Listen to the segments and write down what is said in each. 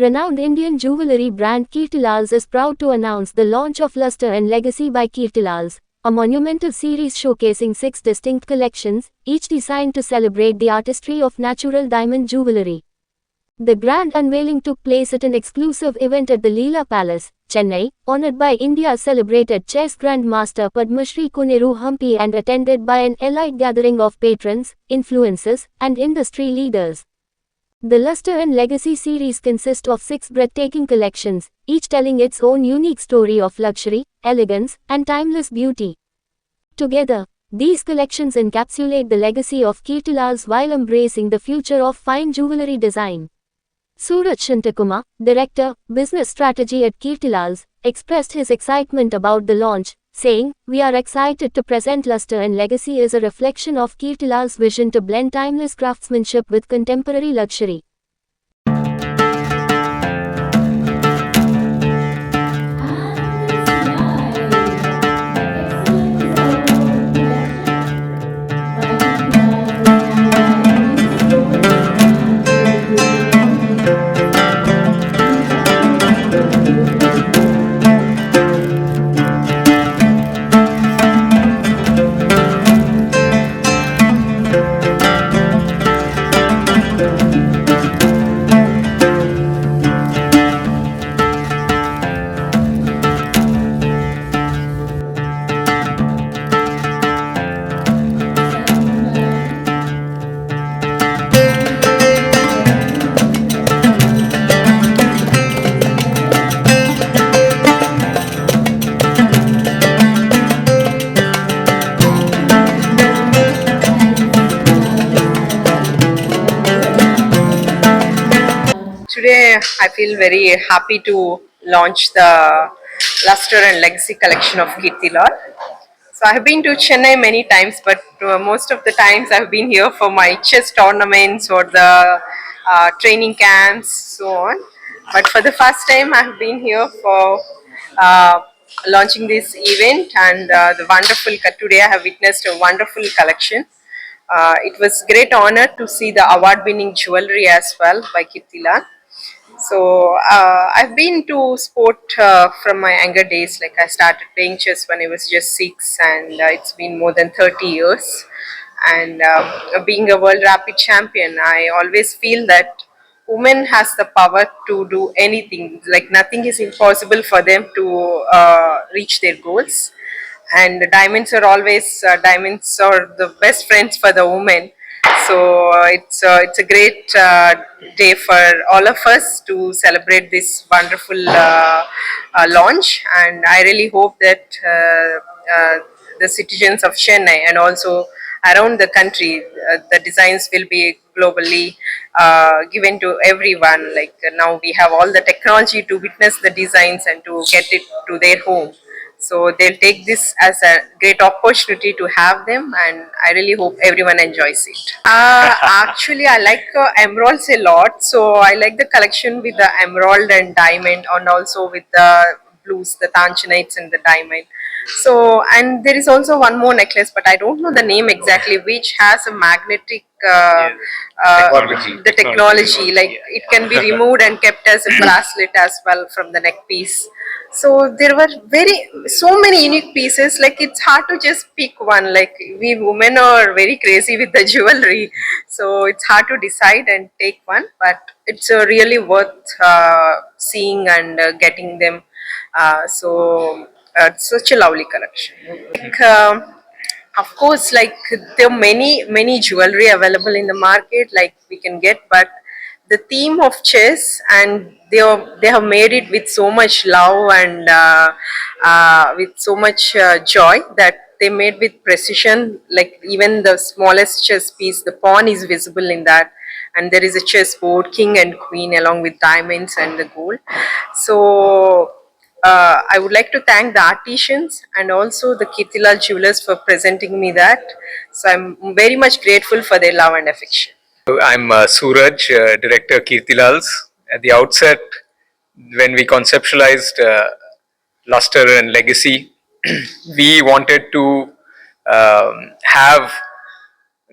renowned Indian jewellery brand Kirtilals is proud to announce the launch of Luster and Legacy by Kirtilals, a monumental series showcasing 6 distinct collections, each designed to celebrate the artistry of natural diamond jewellery. The grand unveiling took place at an exclusive event at the Leela Palace, Chennai, honoured by India's celebrated chess grandmaster Padma Shri Koneru Hampi and attended by an elite gathering of patrons, influencers, and industry leaders. The Luster and Legacy series consist of 6 breathtaking collections, each telling its own unique story of luxury, elegance, and timeless beauty. Together, these collections encapsulate the legacy of Kirtilals while embracing the future of fine jewellery design. Suraj Shantakumar, Director, Business Strategy at Kirtilals, expressed his excitement about the launch, saying, "We are excited to present Luster and Legacy as a reflection of Kirtilals' vision to blend timeless craftsmanship with contemporary luxury." Today, I feel very happy to launch the Luster and Legacy collection of Kirtilal. So I have been to Chennai many times, but most of the times I have been here for my chess tournaments or the training camps, so on. But for the first time, I have been here for uh, launching this event, and the wonderful. Today, I have witnessed a wonderful collection. It was great honor to see the award-winning jewelry as well by Kirtilal. So I've been to sport from my younger days. Like I started playing chess when I was just 6, and it's been more than 30 years. And being a world rapid champion, I always feel that women has the power to do anything. Like nothing is impossible for them to reach their goals. And diamonds are the best friends for the women. So it's a great day for all of us to celebrate this wonderful launch, and I really hope that the citizens of Chennai and also around the country, the designs will be globally given to everyone. Like now we have all the technology to witness the designs and to get it to their home. So they'll take this as a great opportunity to have them, and I really hope everyone enjoys it. Actually, I like emeralds a lot, so I like the collection with the emerald and diamond, and also with the blues, the tanzanites and the diamond. So, and there is also one more necklace, but I don't know the name exactly, which has a magnetic the technology, like it can be removed and kept as a bracelet as well from the neck piece. So there were so many unique pieces. Like it's hard to just pick one. Like we women are very crazy with the jewelry, so it's hard to decide and take one. But it's really worth seeing and getting them. It's such a lovely collection. Of course, like there are many jewelry available in the market, like we can get, but the theme of chess, and they have made it with so much love and with so much joy that they made with precision. Like even the smallest chess piece, the pawn is visible in that, and there is a chessboard, king and queen, along with diamonds and the gold. So I would like to thank the artisans and also the Kirtilal jewelers for presenting me that. So I'm very much grateful for their love and affection. I'm Suraj, Director Kirtilals. At the outset, when we conceptualized Luster and Legacy, we wanted to have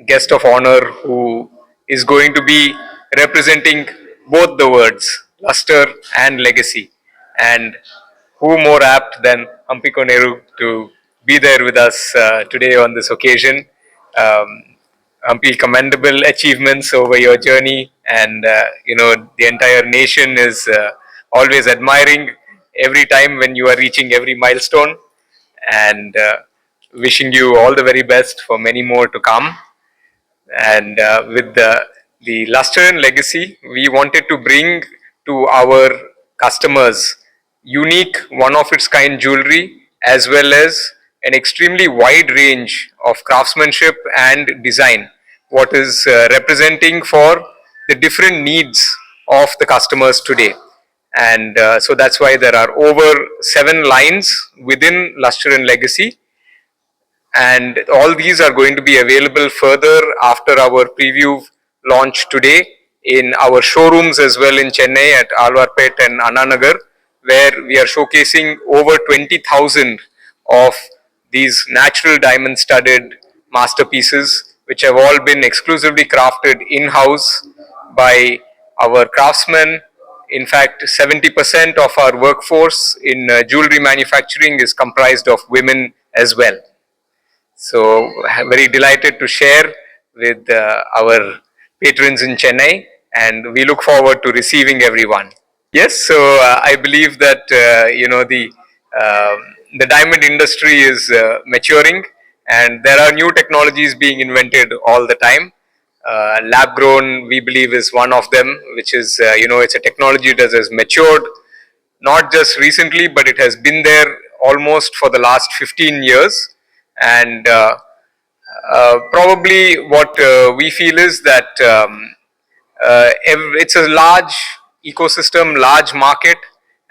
guest of honor who is going to be representing both the words, luster and legacy. And who more apt than Hampiko Nehru to be there with us today on this occasion. Hampi, commendable achievements over your journey, and the entire nation is always admiring every time when you are reaching every milestone, and wishing you all the very best for many more to come. And with the luster and legacy, we wanted to bring to our customers unique, one of its kind jewelry, as well as an extremely wide range of craftsmanship and design, what is representing for the different needs of the customers today. And so that's why there are over 7 lines within luster and legacy, and all these are going to be available further after our preview launch today in our showrooms as well in Chennai at Alwarpet and Annanagar, where we are showcasing over 20,000 of these natural diamond studded masterpieces, which have all been exclusively crafted in-house by our craftsmen. In fact, 70% of our workforce in jewelry manufacturing is comprised of women as well. So, very delighted to share with our patrons in Chennai, and we look forward to receiving everyone. Yes, so I believe that the diamond industry is maturing, and there are new technologies being invented all the time. Lab grown, we believe, is one of them, which is it's a technology that has matured not just recently, but it has been there almost for the last 15 years. And probably what we feel is that it's a large ecosystem, large market,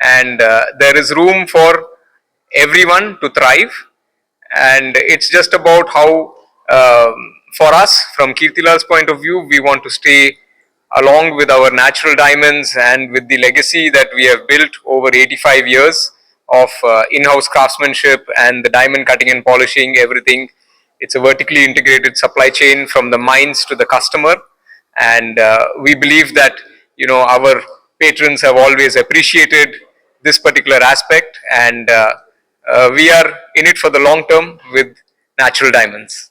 and there is room for everyone to thrive. And it's just about how, for us, from Kirtilal's point of view, we want to stay along with our natural diamonds and with the legacy that we have built over 85 years of in-house craftsmanship and the diamond cutting and polishing, everything. It's a vertically integrated supply chain from the mines to the customer, and we believe that our patrons have always appreciated this particular aspect, and we are in it for the long term with natural diamonds.